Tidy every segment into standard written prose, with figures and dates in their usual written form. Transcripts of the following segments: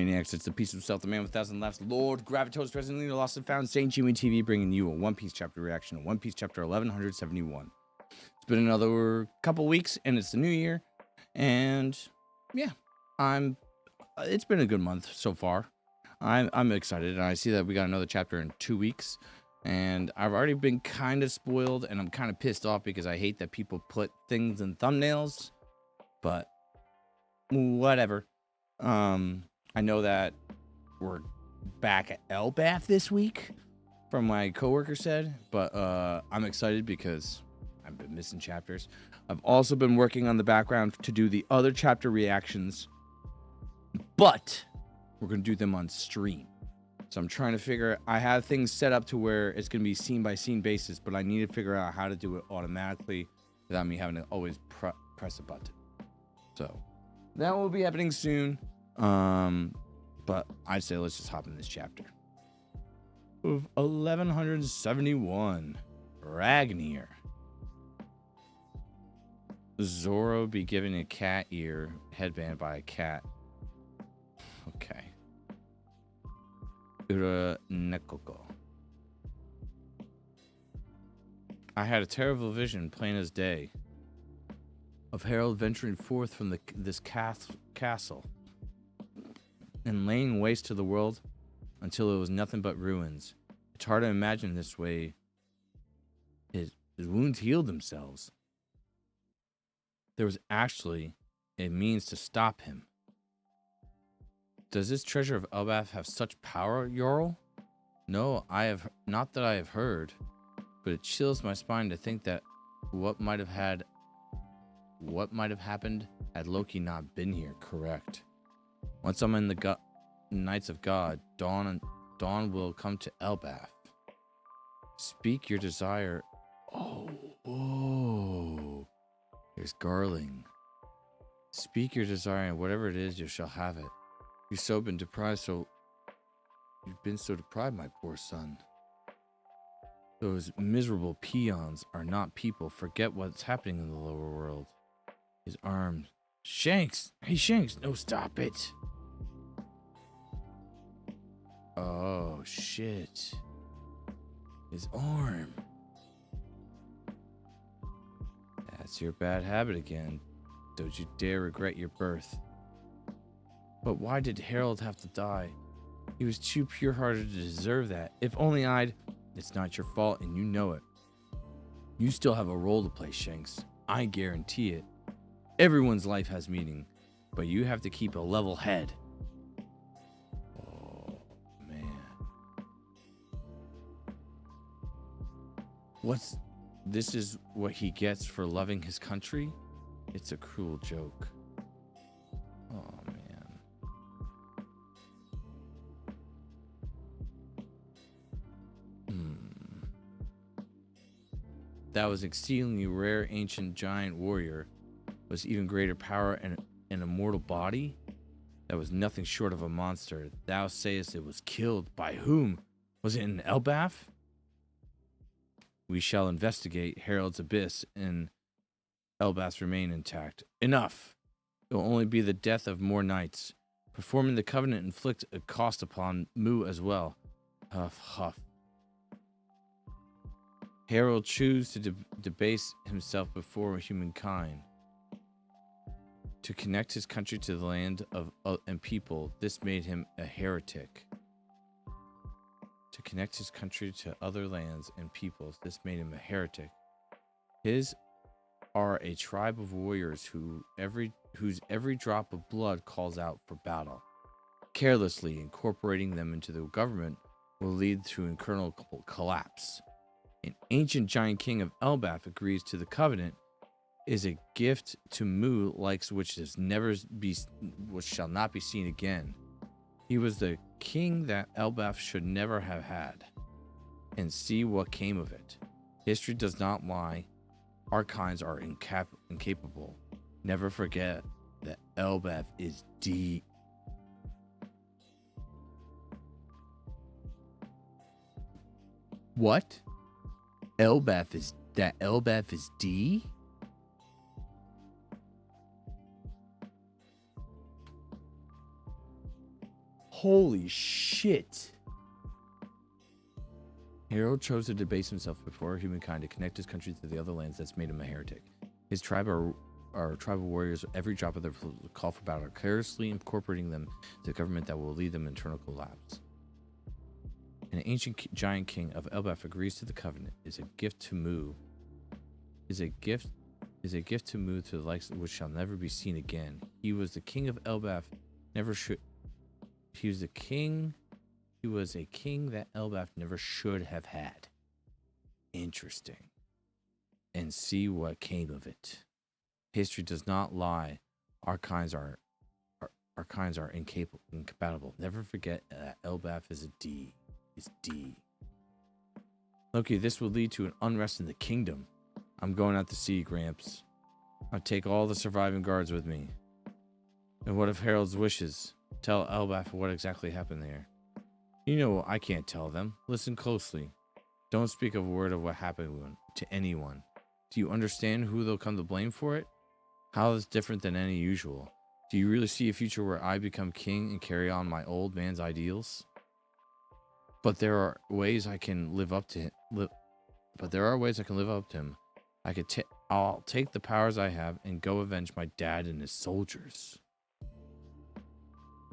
Maniacs. It's the piece of self, the man with 1,000 laughs, Lord Gravitos, Resident Leader, Lost and Found, Saint Jimmy TV, bringing you a One Piece chapter reaction to One Piece chapter 1171. It's been another couple weeks, and it's the new year, and yeah, it's been a good month so far. I'm excited, and I see that we got another chapter in 2 weeks, and I've already been kind of spoiled, and I'm kind of pissed off because I hate that people put things in thumbnails, but whatever. I know that we're back at Elbaf this week, from my coworker said, but I'm excited because I've been missing chapters. I've also been working on the background to do the other chapter reactions, but we're going to do them on stream. So I'm trying to figure, I have things set up to where it's going to be scene by scene basis, but I need to figure out how to do it automatically without me having to always press a button. So that will be happening soon. But I'd say let's just hop in this chapter of 1171. Ragnir. Zoro be given a cat ear headband by a cat. Okay. Ura Nekoko. I had a terrible vision, plain as day, of Harold venturing forth from this castle and laying waste to the world until it was nothing but ruins. It's hard to imagine this way his wounds healed themselves. There was actually a means to stop him. Does this treasure of Elbaf have such power, Jarl? No, not that I have heard, but it chills my spine to think that what might have happened had Loki not been here. Correct. Once I'm in the Knights of God, Dawn will come to Elbaf. Speak your desire. Oh, there's Garling. Speak your desire, and whatever it is, you shall have it. You've been so deprived, my poor son. Those miserable peons are not people. Forget what's happening in the lower world. His arms. Shanks! Hey, Shanks! No, stop it! Oh, shit. His arm. That's your bad habit again. Don't you dare regret your birth. But why did Harold have to die? He was too pure-hearted to deserve that. If only I'd... It's not your fault, and you know it. You still have a role to play, Shanks. I guarantee it. Everyone's life has meaning, but you have to keep a level head. Oh, man. This is what he gets for loving his country? It's a cruel joke. Oh, man. That was exceedingly rare ancient giant warrior. Was even greater power and an immortal body? That was nothing short of a monster. Thou sayest it was killed. By whom? Was it in Elbaf? We shall investigate. Harold's abyss and Elbaf remain intact. Enough. It will only be the death of more knights. Performing the covenant inflict a cost upon Mu as well. Huff, huff. Harold chose to debase himself before humankind. To connect his country to the land and people, this made him a heretic. To connect his country to other lands and peoples, this made him a heretic. His are a tribe of warriors whose every drop of blood calls out for battle. Carelessly incorporating them into the government will lead to internal collapse. An ancient giant king of Elbaf agrees to the covenant is a gift to Mu likes which shall not be seen again. He was the king that Elbaf should never have had. And see what came of it. History does not lie. Our kinds are incapable. Never forget that Elbaf is deep. What? Elbaf is D? Holy shit. Harold chose to debase himself before humankind to connect his country to the other lands that's made him a heretic. His tribe are tribal warriors. Every drop of their call for battle, carelessly incorporating them to the government that will lead them in eternal collapse. An ancient giant king of Elbaf agrees to the covenant. Is a gift to move to the likes of which shall never be seen again. He was the king of Elbaf. He was a king that Elbaf never should have had. Interesting. And see what came of it. History does not lie. Our kinds are incompatible. Never forget that Elbaf is a D. Is D. Loki, this will lead to an unrest in the kingdom. I'm going out to sea, Gramps. I'll take all the surviving guards with me. And what if Harold's wishes? Tell Elbaf what exactly happened there. You know I can't tell them. Listen closely. Don't speak of a word of what happened to anyone. Do you understand who they'll come to blame for it? How is different than any usual? Do you really see a future where I become king and carry on my old man's ideals? But there are ways I can live up to him. I'll take the powers I have and go avenge my dad and his soldiers.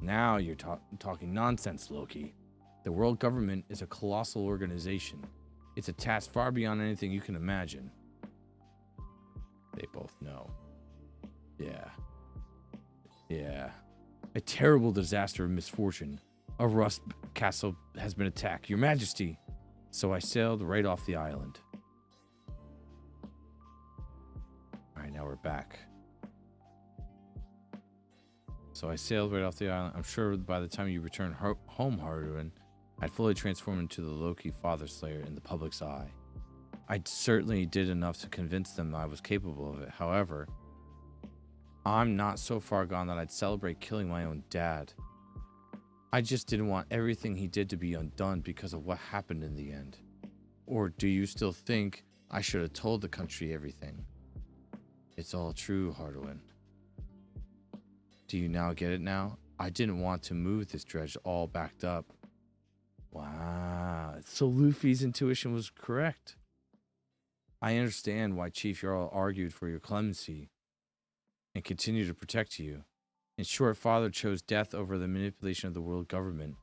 Now you're talking nonsense, Loki. The world government is a colossal organization. It's a task far beyond anything you can imagine. They both know. Yeah. A terrible disaster of misfortune. A rust castle has been attacked, Your Majesty. So I sailed right off the island. Alright, now we're back. So I sailed right off the island. I'm sure by the time you return home, Haruin, I'd fully transformed into the Loki Father Slayer in the public's eye. I certainly did enough to convince them I was capable of it. However, I'm not so far gone that I'd celebrate killing my own dad. I just didn't want everything he did to be undone because of what happened in the end. Or do you still think I should have told the country everything? It's all true, Haruin. Do you now get it now? I didn't want to move this dredge all backed up. Wow. So Luffy's intuition was correct. I understand why Chief Jarl argued for your clemency and continued to protect you. In short, Father chose death over the manipulation of the world government,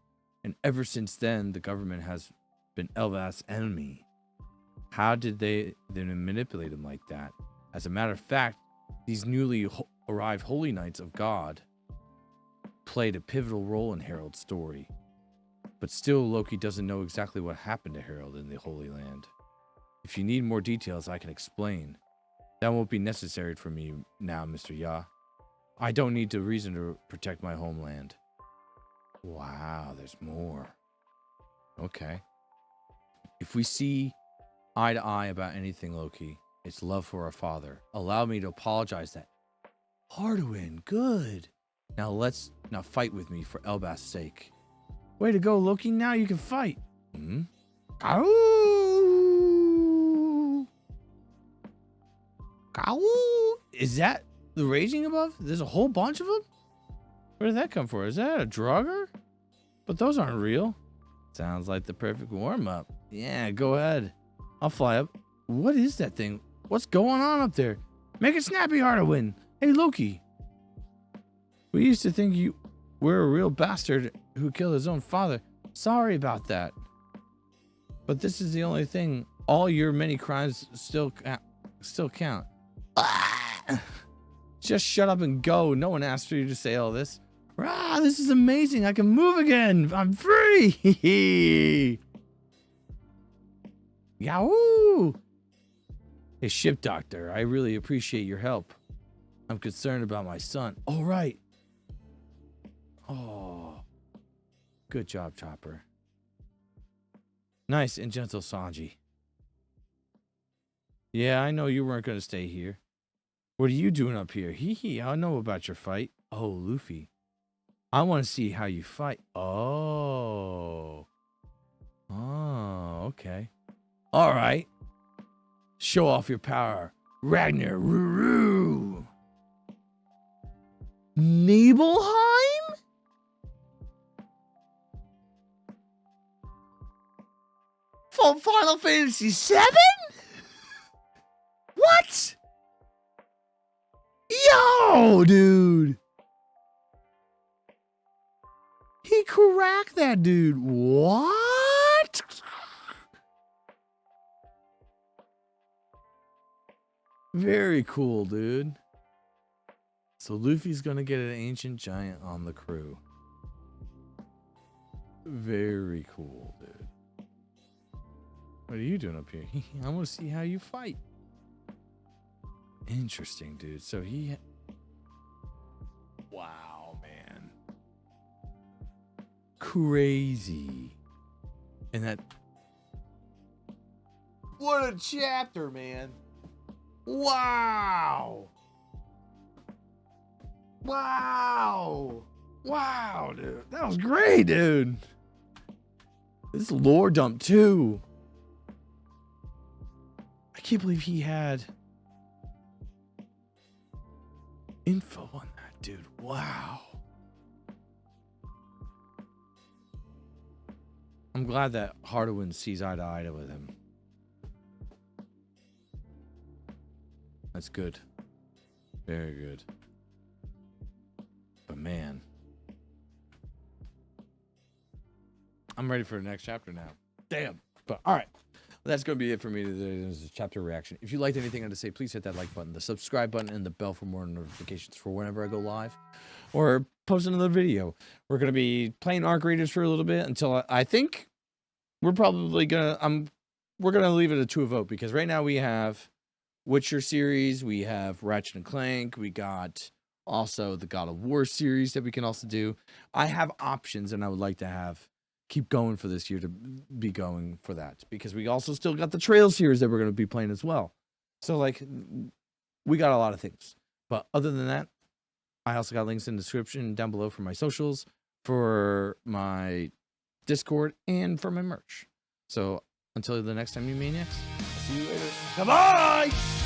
and ever since then, the government has been Elbaf's enemy. How did they then manipulate him like that? As a matter of fact, these newly arrived Holy Knights of God played a pivotal role in Harold's story. But still, Loki doesn't know exactly what happened to Harold in the Holy Land. If you need more details, I can explain. That won't be necessary for me now, Mr. Ya. I don't need the reason to protect my homeland. Wow, there's more. Okay. If we see eye to eye about anything, Loki, it's love for our father. Allow me to apologize that. Haruin, good. Now fight with me for Elbaf's sake. Way to go, Loki. Now you can fight. Ow! Ow! Is that the raging above? There's a whole bunch of them? Where did that come from? Is that a drugger? But those aren't real. Sounds like the perfect warm-up. Yeah, go ahead. I'll fly up. What is that thing? What's going on up there? Make it snappy, Haruin. Hey, Loki. We used to think you were a real bastard who killed his own father. Sorry about that. But this is the only thing. All your many crimes still count. Just shut up and go. No one asked for you to say all this. Ah, this is amazing. I can move again. I'm free. Yahoo! Hey, ship doctor, I really appreciate your help. I'm concerned about my son. All right. Oh, good job, Chopper. Nice and gentle, Sanji. Yeah, I know you weren't going to stay here. What are you doing up here? Hee hee, I know about your fight. Oh, Luffy. I want to see how you fight. Oh. Oh, okay. All right. Show off your power. Ragnar Ruru. Nibelheim? on Final Fantasy VII? What? Yo, dude. He cracked that dude. What? Very cool, dude. So Luffy's gonna get an ancient giant on the crew. Very cool, dude. What are you doing up here? I want to see how you fight. Interesting, dude. So he... Wow, man. Crazy. And that... What a chapter, man. Wow. Wow. Wow, dude. That was great, dude. This lore dump, too. I can't believe he had info on that, dude. Wow. I'm glad that Haruin sees eye to eye with him. That's good. Very good. But man, I'm ready for the next chapter now. Damn. But all right. Well, that's going to be it for me today. This is a chapter reaction. If you liked anything I had to say, please hit that like button, the subscribe button, and the bell for more notifications for whenever I go live or post another video. We're going to be playing Arc Raiders for a little bit until I think we're probably going to, we're going to leave it a 2 vote because right now we have Witcher series, we have Ratchet and Clank, we got also the God of War series that we can also do. I have options and I would like to keep going for this year to be going for that because we also still got the Trail series that we're going to be playing as well. So like we got a lot of things, but other than that, I also got links in the description down below for my socials, for my Discord, and for my merch. So until the next time, you maniacs, I'll see you later. Bye-bye!